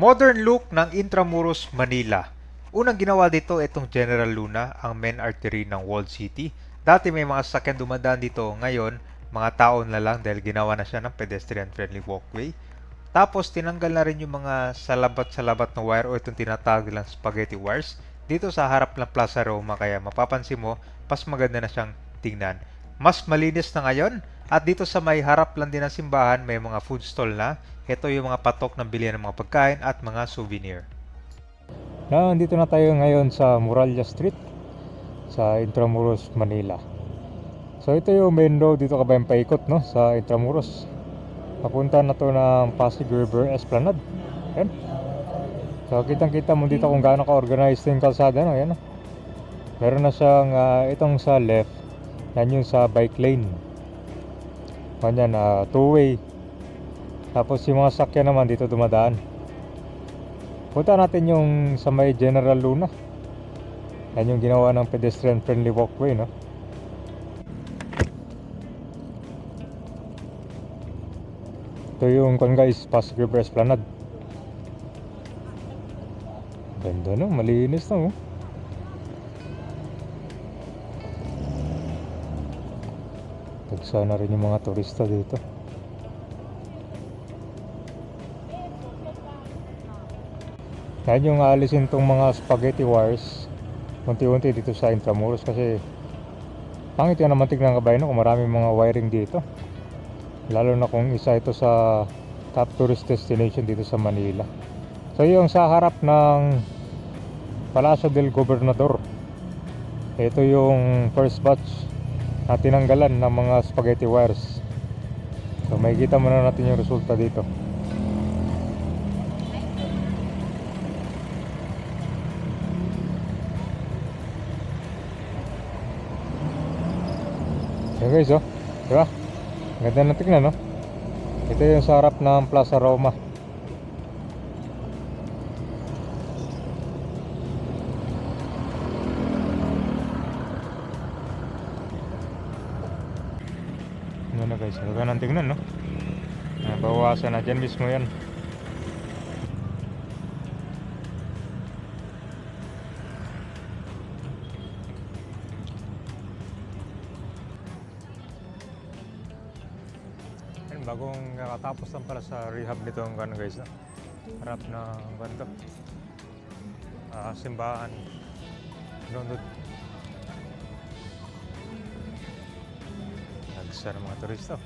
Modern look ng Intramuros, Manila. Unang ginawa dito itong General Luna, ang main artery ng Walled City. Dati may mga sasakyan dumadaan dito, ngayon mga tao na lang dahil ginawa na siya ng pedestrian-friendly walkway. Tapos tinanggal na rin yung mga salabat-salabat na wire o itong tinatawag nilang spaghetti wires dito sa harap ng Plaza Roma, kaya mapapansin mo, mas maganda na siyang tingnan. Mas malinis na ngayon at dito sa may harap lang din ng simbahan may mga food stall na. Ito yung mga patok ng bilihan ng mga pagkain at mga souvenir. Nandito na tayo ngayon sa Muralla Street sa Intramuros, Manila. So ito yung main road dito kabayang paikot no sa Intramuros. Papunta na to ng Pasig River Esplanade. Yan. So kitang-kita mo dito kung gaano ka-organized yung kalsada no, yan. Meron na siyang itong sa left, yan yung sa bike lane. Ganyan, two-way. Tapos yung mga sakyan naman dito dumadaan. Punta natin yung sa may General Luna. Yan yung ginawa ng pedestrian friendly walkway no. Ito yung guys, Pasig River Esplanade. Ganda no, malinis na oh. Tagsa na rin yung mga turista dito. Yan yung alisin tong mga spaghetti wires unti-unti dito sa Intramuros kasi pangit yan naman tignan kabayan kung maraming mga wiring dito, lalo na kung isa ito sa top tourist destination dito sa Manila. So yung sa harap ng Palacio del Gobernador, ito yung first batch na tinanggalan ng mga spaghetti wires. So makikita muna natin yung resulta dito. Yan guys oh, diba? Ganda na tingnan no. Ito yung sa harap ng Plaza Roma. Ano na guys, ganda na tingnan no. Bawasan na dyan mismo yan. Bagong katapos lang pala sa rehab nito ang gano'n guys no? Harap na ganda simbahan nunod nagsa ng mga turista.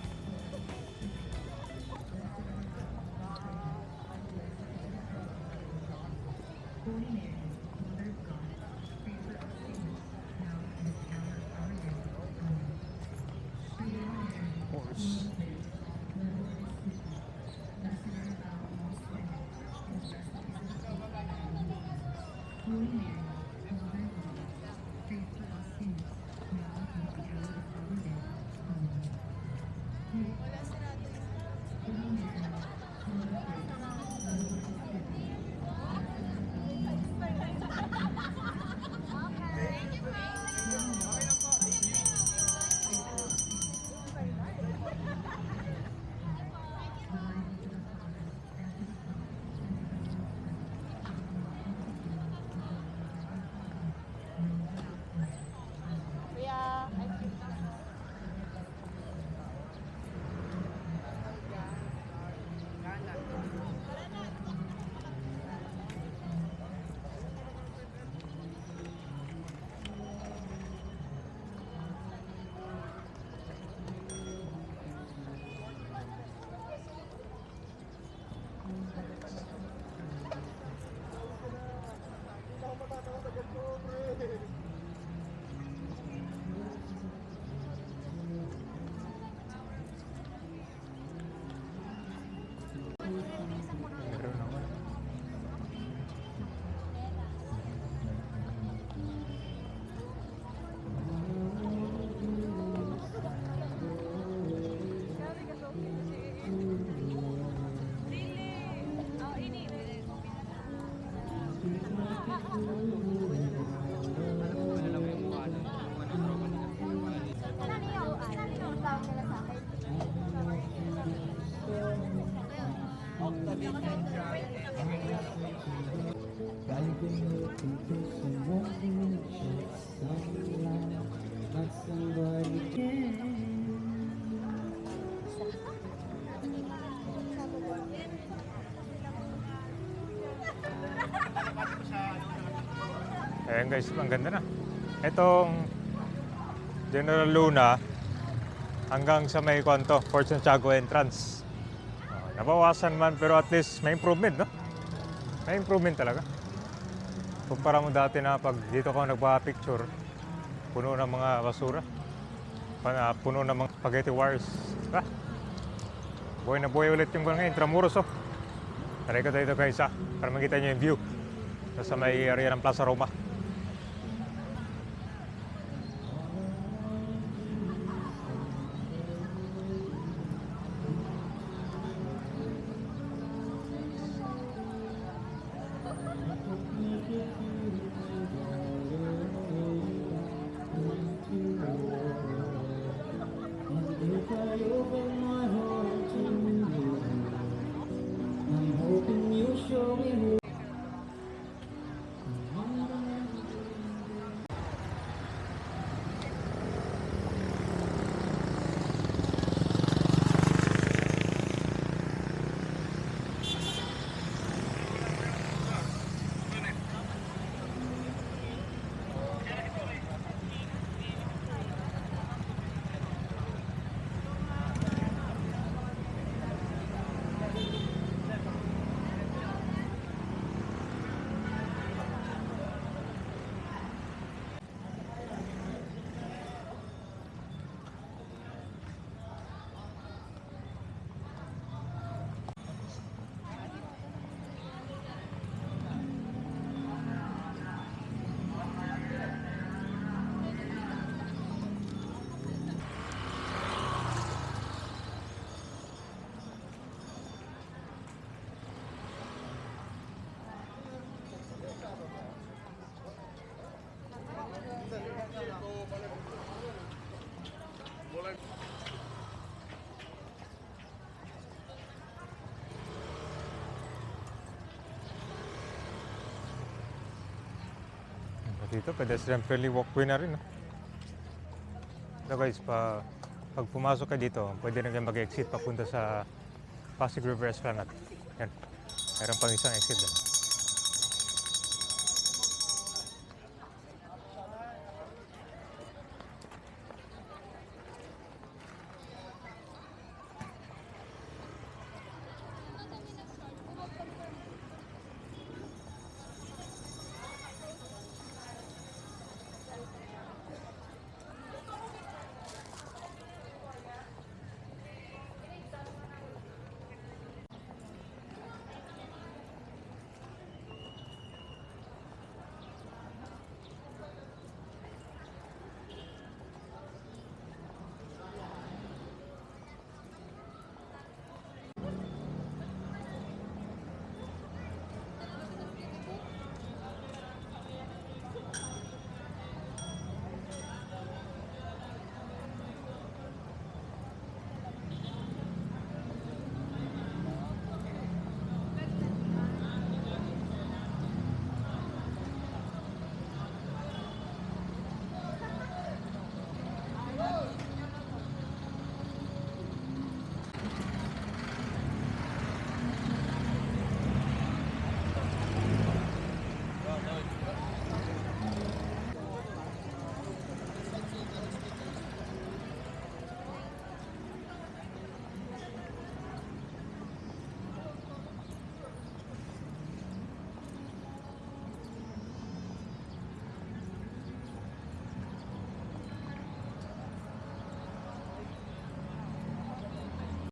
Ayan guys, ang ganda na. Itong General Luna hanggang sa may kwanto, Fort Santiago entrance. Nabawasan man pero at least may improvement, no? May improvement talaga. Kumpara mo dati na pag dito ko nagpa-picture, puno ng mga basura, puno ng mga spaghetti wires. Ah, buhay na buhay ulit yung mga Intramuros, oh. Try ko tayo guys, para makita nyo yung view sa may area ng Plaza Roma. If I open my heart to you, I'm hoping you'll show me who. Dito, pedestrian friendly walkway na rin, no? So guys, pag pumasok ka dito, pwede na kayo mag-exit papunta sa Pasig River Esplanade. Yan. Mayroon pang isang exit din.